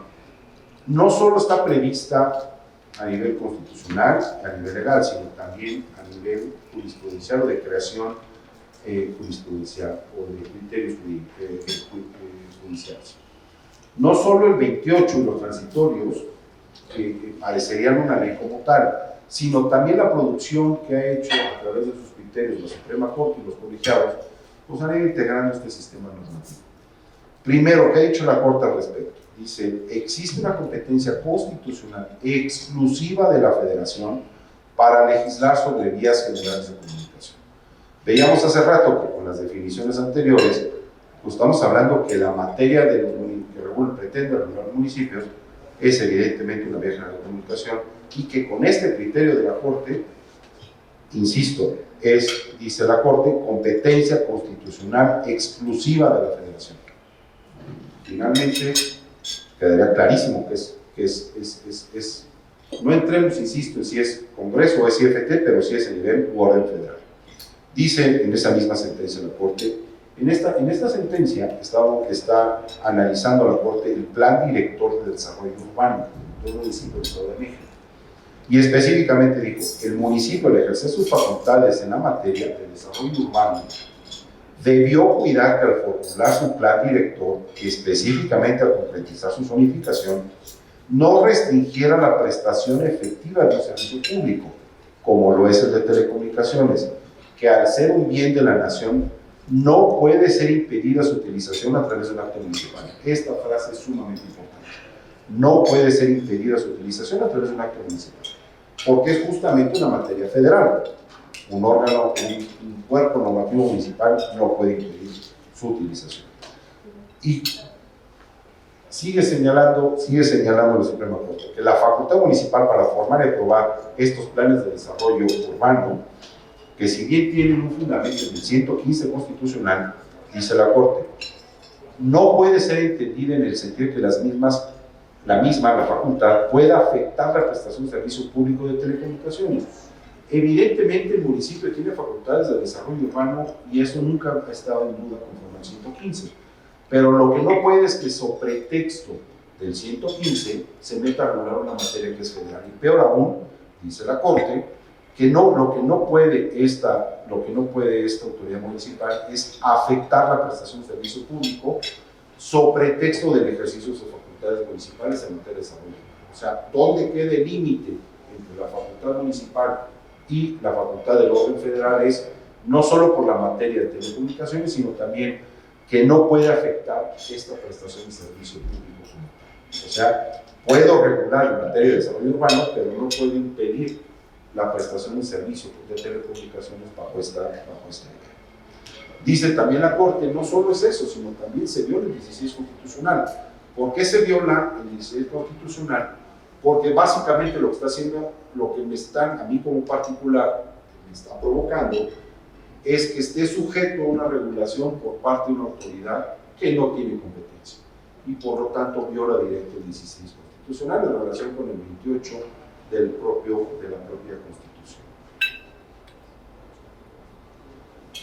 no solo está prevista a nivel constitucional, a nivel legal, sino también a nivel jurisprudencial o de creación jurisprudencial o de criterios judiciales. No solo el 28 y los transitorios, que parecerían una ley como tal, sino también la producción que ha hecho a través de sus criterios la Suprema Corte y los colegiados, pues han ido integrando este sistema normativo. Primero, ¿qué ha dicho la Corte al respecto? Dice, existe una competencia constitucional exclusiva de la Federación para legislar sobre vías generales de comunicación. Veíamos hace rato que con las definiciones anteriores, pues estamos hablando que la materia de los que pretende regular los municipios es evidentemente una vía general de comunicación y que con este criterio de la Corte, insisto, es, dice la Corte, competencia constitucional exclusiva de la Federación. Finalmente, quedaría clarísimo que no entremos, insisto, en si es Congreso o es IFT, pero si es a nivel u orden federal. Dice en esa misma sentencia la Corte, en esta sentencia está analizando la Corte el Plan Director de Desarrollo Urbano del municipio del Estado de México. Y específicamente dijo, el municipio al ejercer sus facultades en la materia de desarrollo urbano debió cuidar que al formular su plan director, específicamente al concretizar su zonificación, no restringiera la prestación efectiva de un servicio público, como lo es el de telecomunicaciones, que al ser un bien de la nación no puede ser impedida su utilización a través de un acto municipal. Esta frase es sumamente importante. No puede ser impedida su utilización a través de un acto municipal, porque es justamente una materia federal. Un órgano, un cuerpo normativo municipal no puede impedir su utilización. Y sigue señalando la Suprema Corte que la facultad municipal para formar y aprobar estos planes de desarrollo urbano que si bien tienen un fundamento en el 115 constitucional, dice la Corte, no puede ser entendida en el sentido que la facultad, pueda afectar la prestación de servicio público de telecomunicaciones. Evidentemente el municipio tiene facultades de desarrollo urbano y eso nunca ha estado en duda conforme al 115. Pero lo que no puede es que sobre pretexto del 115 se meta a regular una materia que es federal. Y peor aún, dice la Corte, que lo que no puede esta autoridad municipal es afectar la prestación de servicio público sobre pretexto del ejercicio de sus facultades municipales en materia de desarrollo. O sea, ¿dónde queda el límite entre la facultad municipal y la facultad del orden federal? Es no solo por la materia de telecomunicaciones, sino también que no puede afectar esta prestación de servicio público. O sea, puedo regular en materia de desarrollo urbano, pero no puedo impedir la prestación de servicio de telecomunicaciones bajo esta ley. Dice también la Corte, no solo es eso, sino también se viola el 16 constitucional. ¿Por qué se viola el 16 constitucional? Porque básicamente lo que está haciendo, lo que a mí como particular, me está provocando, es que esté sujeto a una regulación por parte de una autoridad que no tiene competencia y por lo tanto viola directo el 16 constitucional en relación con el 28 de la propia Constitución.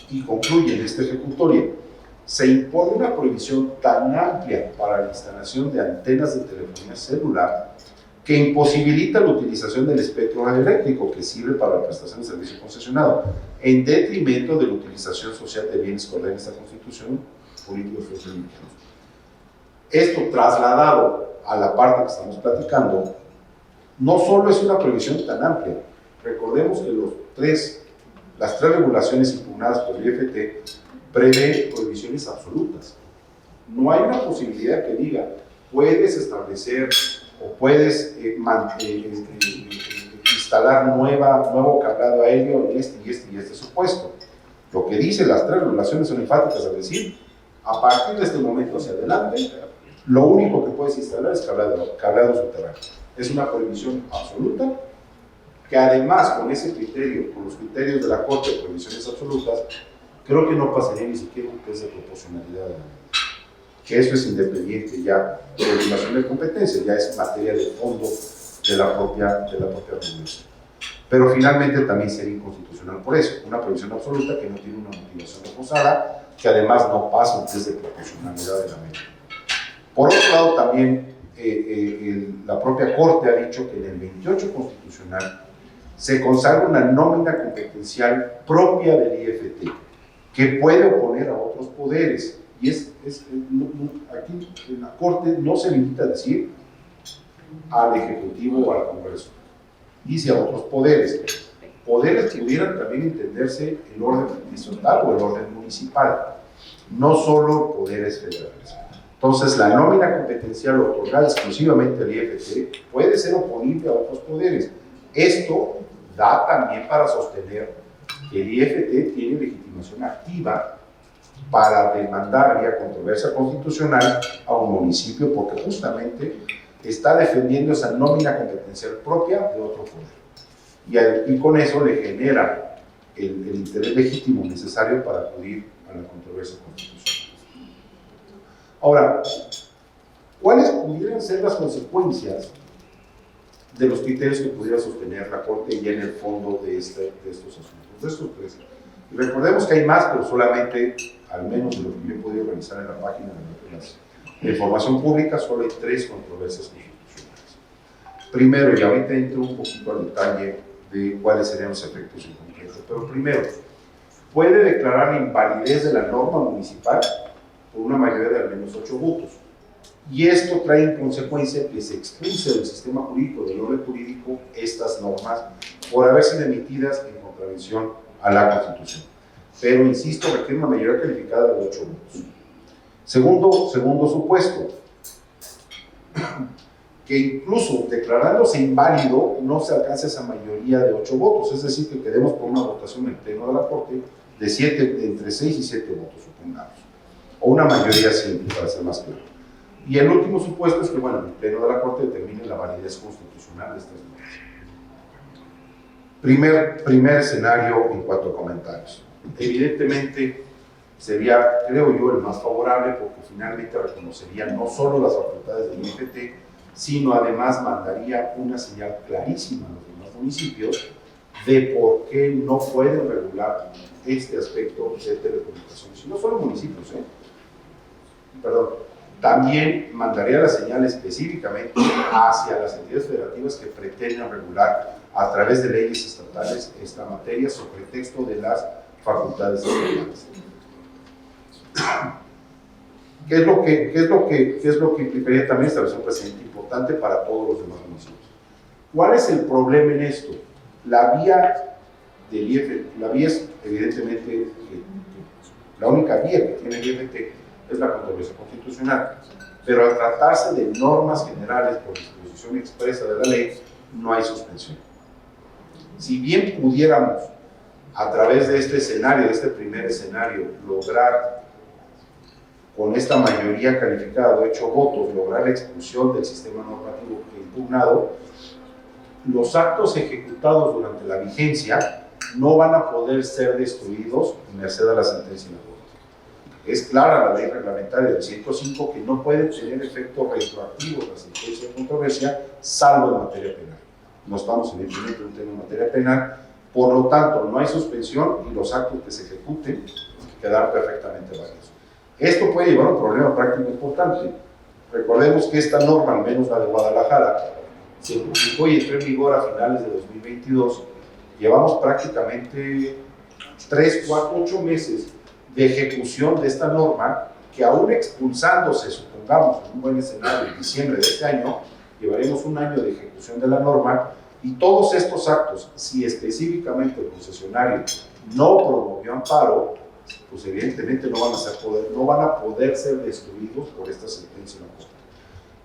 Y concluye en esta ejecutoria, se impone una prohibición tan amplia para la instalación de antenas de telefonía celular que imposibilita la utilización del espectro radioeléctrico que sirve para la prestación de servicio concesionado, en detrimento de la utilización social de bienes que ordena esta Constitución, políticos sociales. Esto trasladado a la parte que estamos platicando, no solo es una prohibición tan amplia, recordemos que las tres regulaciones impugnadas por el IFT prevén prohibiciones absolutas. No hay una posibilidad que diga, puedes establecer o puedes instalar nuevo cablado aéreo en este y este supuesto. Lo que dicen las tres regulaciones son enfáticas al decir, a partir de este momento hacia adelante, lo único que puedes instalar es cablado subterráneo. Es una prohibición absoluta, que además con ese criterio, con los criterios de la Corte de prohibiciones absolutas, creo que no pasaría ni siquiera un test de proporcionalidad de la ley. Que eso es independiente ya de la regulación de competencia, ya es materia de fondo de la propia regulación. Pero finalmente también sería inconstitucional por eso, una prohibición absoluta que no tiene una motivación reforzada, que además no pasa un test de proporcionalidad de la ley. Por otro lado, también la propia Corte ha dicho que en el 28 constitucional se consagra una nómina competencial propia del IFT, que puede oponer a otros poderes. Y aquí en la Corte no se limita a decir al Ejecutivo o al Congreso, dice a otros poderes. Poderes que pudieran también entenderse el orden estatal o el orden municipal, no solo poderes federales. Entonces, la nómina competencial otorgada exclusivamente al IFT puede ser oponible a otros poderes. Esto da también para sostener que el IFT tiene legitimación activa para demandar vía controversia constitucional a un municipio porque justamente está defendiendo esa nómina competencial propia de otro poder. Y con eso le genera el interés legítimo necesario para acudir a la controversia constitucional. Ahora, ¿cuáles pudieran ser las consecuencias de los criterios que pudiera sostener la Corte ya en el fondo de estos asuntos? De estos tres. Y recordemos que hay más, pero solamente, al menos de lo que yo he podido revisar en la página de información pública, solo hay tres controversias constitucionales. Primero, y ahorita entro un poquito al detalle de cuáles serían los efectos en concreto, pero primero, puede declarar la invalidez de la norma municipal por una mayoría de al menos 8 votos. Y esto trae en consecuencia que se expulse del sistema jurídico, del orden jurídico, estas normas por haber sido emitidas en contravención a la Constitución. Pero, insisto, requiere una mayoría calificada de 8 votos. Segundo supuesto, que incluso declarándose inválido no se alcanza esa mayoría de 8 votos, es decir, que quedemos por una votación en el pleno de la Corte de entre 6 y 7 votos, supongamos, o una mayoría simple, para ser más claro. Y el último supuesto es que, bueno, el pleno de la Corte determine la validez constitucional de estas normas. Primer escenario en cuanto a comentarios. Evidentemente sería, creo yo, el más favorable porque finalmente reconocería no solo las facultades del IFT, sino además mandaría una señal clarísima a los demás municipios de por qué no pueden regular este aspecto de telecomunicaciones. Y no solo municipios, también mandaría la señal específicamente hacia las entidades federativas que pretenden regular a través de leyes estatales esta materia sobre el texto de las facultades estatales. ¿Qué es lo que implicaría también establecer un precedente importante para todos los demás municipios? ¿Cuál es el problema en esto? La vía del IFT, la vía es evidentemente, la única vía que tiene el IFT es la controversia constitucional, pero al tratarse de normas generales por disposición expresa de la ley, no hay suspensión. Si bien pudiéramos, a través de este escenario, de este primer escenario, lograr con esta mayoría calificada de 8 votos, lograr la expulsión del sistema normativo impugnado, los actos ejecutados durante la vigencia no van a poder ser destruidos merced a la sentencia de la Corte. Es clara la ley reglamentaria del 105 que no puede tener efectos retroactivos la sentencia de controversia, salvo en materia penal. No estamos evidentemente en un tema de materia penal, por lo tanto no hay suspensión y los actos que se ejecuten quedarán perfectamente válidos. Esto puede llevar a un problema práctico importante. Recordemos que esta norma, al menos la de Guadalajara, se publicó y entró en vigor a finales de 2022. Llevamos prácticamente 3, 4, 8 meses de ejecución de esta norma que aún expulsándose, supongamos, en un buen escenario, en diciembre de este año, llevaremos un año de ejecución de la norma y todos estos actos, si específicamente el concesionario no promovió amparo, pues evidentemente no van a poder ser destruidos por esta sentencia en la Corte.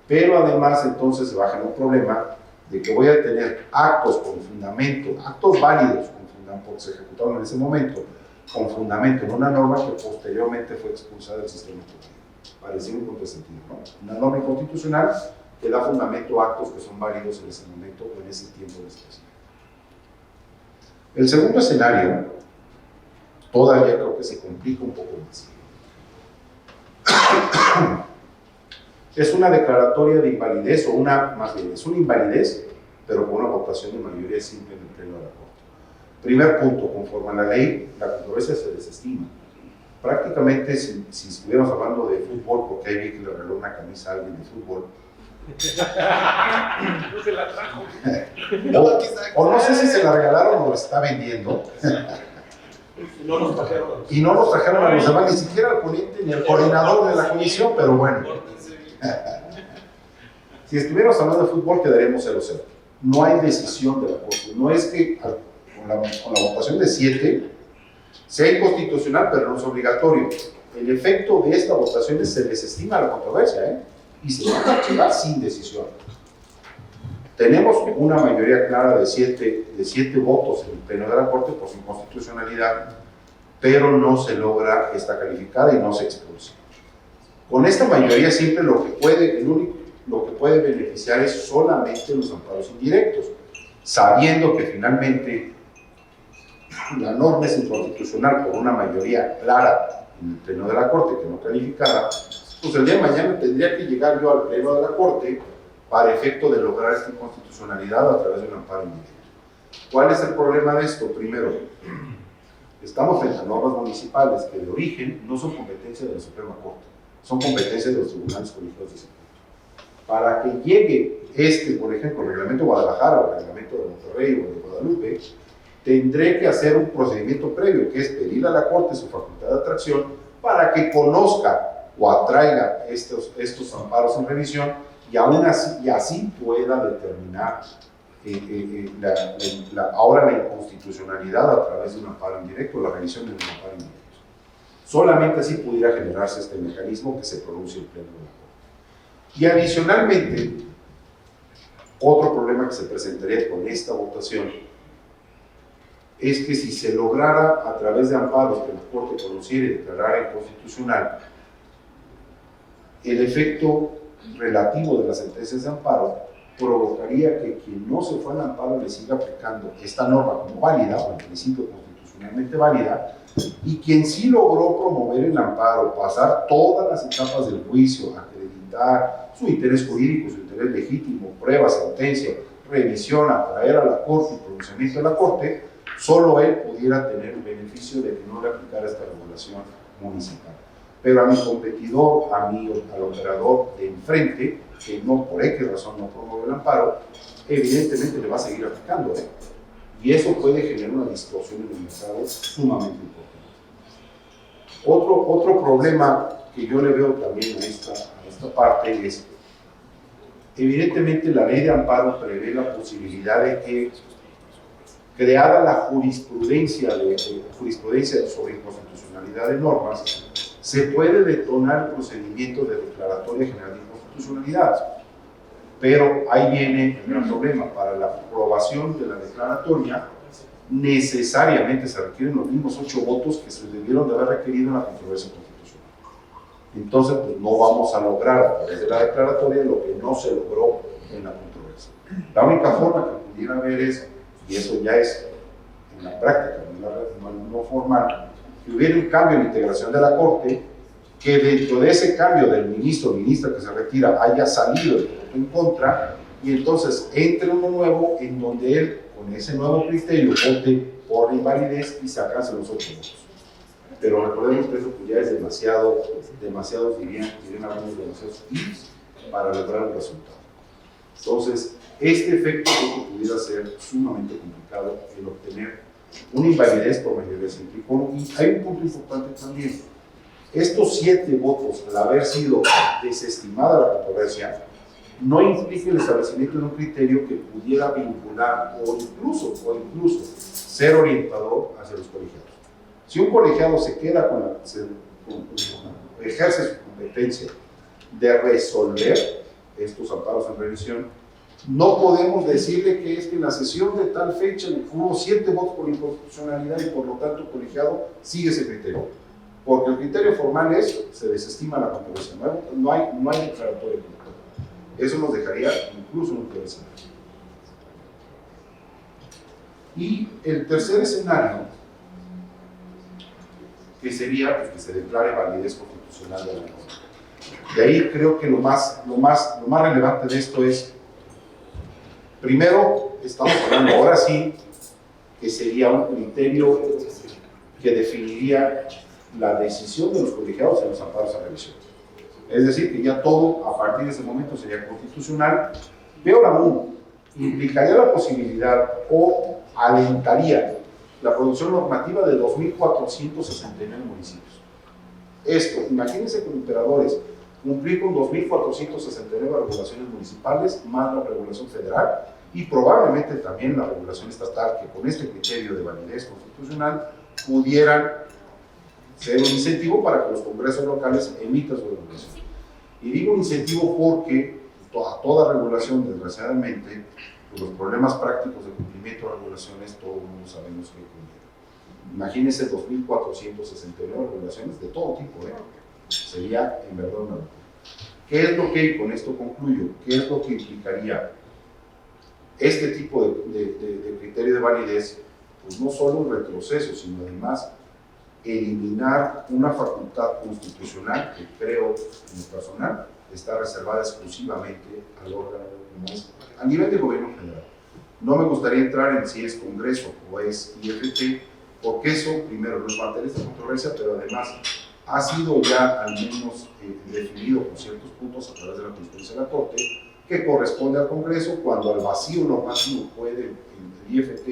Pero además entonces se va a generar un problema de que voy a tener actos con fundamento, actos válidos porque se ejecutaron en ese momento, con fundamento en una norma que posteriormente fue expulsada del sistema público. Parece un contrasentido, ¿no? Una norma inconstitucional que da fundamento a actos que son válidos en ese momento o en ese tiempo de específico. El segundo escenario todavía creo que se complica un poco más. Es una declaratoria de invalidez, o más bien, es una invalidez, pero con una votación de mayoría simple en el Pleno de la Corte. Primer punto, conforme a la ley, la controversia se desestima. Prácticamente, si estuviéramos hablando de fútbol, porque ahí vi que le regaló una camisa a alguien de fútbol, No se la trajo. o no sé si se la regalaron o la está vendiendo. No nos trajeron. Y no nos trajeron a los demás, ni siquiera al ponente ni al coordinador de la comisión, pero bueno. Si estuviéramos hablando de fútbol, quedaríamos 0-0. No hay decisión de la Corte. No es que con la votación de 7 sea inconstitucional, pero no es obligatorio. El efecto de esta votación es se desestima la controversia, y se va a archivar sin decisión. Tenemos una mayoría clara de 7 votos en el Pleno de la Corte por su inconstitucionalidad, pero no se logra esta calificada y no se expulsa. Con esta mayoría siempre lo que puede beneficiar es solamente los amparos indirectos, sabiendo que finalmente la norma es inconstitucional por una mayoría clara en el Pleno de la Corte que no calificara. Pues el día de mañana tendría que llegar yo al Pleno de la Corte para efecto de lograr esta inconstitucionalidad a través de un amparo indirecto. ¿Cuál es el problema de esto? Primero, estamos frente a normas municipales que de origen no son competencia de la Suprema Corte, son competencia de los tribunales colegiados de circuito. Para que llegue por ejemplo, el reglamento de Guadalajara o el reglamento de Monterrey o de Guadalupe, tendré que hacer un procedimiento previo, que es pedir a la Corte su facultad de atracción para que conozca o atraiga estos amparos en revisión y así pueda determinar ahora la inconstitucionalidad a través de un amparo indirecto, la revisión de un amparo indirecto. Solamente así pudiera generarse este mecanismo que se produce en Pleno de la Corte. Y adicionalmente, otro problema que se presentaría con esta votación es que si se lograra a través de amparos que la Corte conociera y declarara inconstitucional, el efecto relativo de las sentencias de amparo provocaría que quien no se fue al amparo le siga aplicando esta norma como válida, o en principio constitucionalmente válida, y quien sí logró promover el amparo, pasar todas las etapas del juicio, acreditar su interés jurídico, su interés legítimo, prueba, sentencia, revisión, atraer a la Corte y pronunciamiento de la Corte, solo él pudiera tener el beneficio de que no le aplicara esta regulación municipal. Pero a mi competidor, al operador de enfrente, que no por X razón no promueve el amparo, evidentemente le va a seguir aplicando, y eso puede generar una distorsión en el mercado sumamente importante. Otro problema que yo le veo también a esta parte es, evidentemente la ley de amparo prevé la posibilidad de que, creada la jurisprudencia sobre inconstitucionalidad de normas, se puede detonar el procedimiento de declaratoria general de inconstitucionalidad. Pero ahí viene el gran problema. Para la aprobación de la declaratoria, necesariamente se requieren los mismos 8 votos que se debieron de haber requerido en la controversia constitucional. Entonces, pues no vamos a lograr a través de la declaratoria lo que no se logró en la controversia. La única forma que pudiera haber es, y eso ya es en la práctica, no formal, que hubiera un cambio en la integración de la Corte, que dentro de ese cambio del ministro o ministra que se retira haya salido el voto en contra, y entonces entre uno nuevo en donde él, con ese nuevo criterio, vote por invalidez y se alcancen los 8 votos. Pero recordemos que eso pues ya es demasiados dirían algunos demasiados ifs para lograr un resultado. Entonces, este efecto creo que pudiera ser sumamente complicado el obtener una invalidez por mayoría simple. Y hay un punto importante también. Estos 7 votos, al haber sido desestimada la controversia, no implica el establecimiento de un criterio que pudiera vincular o incluso ser orientador hacia los colegiados. Si un colegiado se queda ejerce su competencia de resolver estos amparos en revisión, no podemos decirle que es que en la sesión de tal fecha hubo 7 votos por inconstitucionalidad y por lo tanto el colegiado sigue ese criterio. Porque el criterio formal es, se desestima la controversia, no hay declaratoria. Eso nos dejaría incluso en un peor escenario. Y el tercer escenario, que sería pues, que se declare validez constitucional de la norma. De ahí creo que lo más relevante de esto es, primero, estamos hablando ahora sí que sería un criterio que definiría la decisión de los colegiados en los amparos a revisión. Es decir, que ya todo a partir de ese momento sería constitucional. Peor aún, implicaría la posibilidad o alentaría la producción normativa de 2.469 municipios. Esto, imagínense con operadores cumplir con 2.469 regulaciones municipales más la regulación federal y probablemente también la regulación estatal, que con este criterio de validez constitucional pudieran ser un incentivo para que los congresos locales emitan su regulación. Y digo incentivo porque a toda regulación, desgraciadamente, pues los problemas prácticos de cumplimiento de regulaciones, todo el mundo sabemos que conlleva. Imagínense 2.469 regulaciones de todo tipo, sería en verdad una locura. ¿Qué es lo que, con esto concluyo, qué es lo que implicaría este tipo de criterio de validez? Pues no solo un retroceso, sino además eliminar una facultad constitucional que creo, en lo personal, está reservada exclusivamente al órgano a nivel de gobierno general. No me gustaría entrar en si es Congreso o es IFT, porque eso, primero, no es parte de esta controversia, pero además ha sido ya al menos definido con ciertos puntos a través de la jurisprudencia de la Corte, que corresponde al Congreso cuando al vacío normativo puede el IFT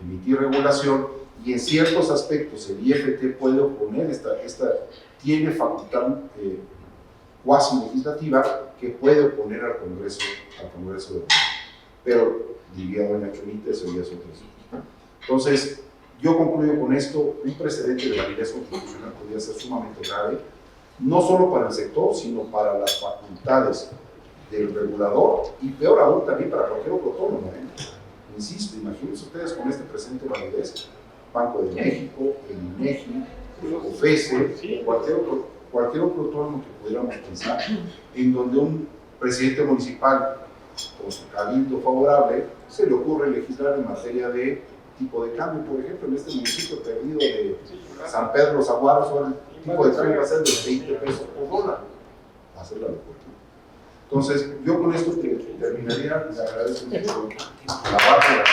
emitir regulación, y en ciertos aspectos el IFT puede oponer, tiene facultad cuasi legislativa que puede oponer al Congreso de Gobierno. Pero, diría doña Chonita, eso ya es otro asunto. Entonces, yo concluyo con esto, un precedente de validez constitucional podría ser sumamente grave, no solo para el sector, sino para las facultades del regulador y peor aún también para cualquier otro autónomo. Insisto, imagínense ustedes con este precedente de validez, Banco de México, el INEGI, el OFESE, cualquier otro autónomo que pudiéramos pensar, en donde un presidente municipal con su cabildo favorable, se le ocurre legislar en materia de tipo de cambio. Por ejemplo, en este municipio perdido de San Pedro Los Aguaros, el tipo de cambio va a ser de 20 pesos por dólar. Va a ser la locura. Entonces, yo con esto terminaría. Les agradezco mucho la parte de la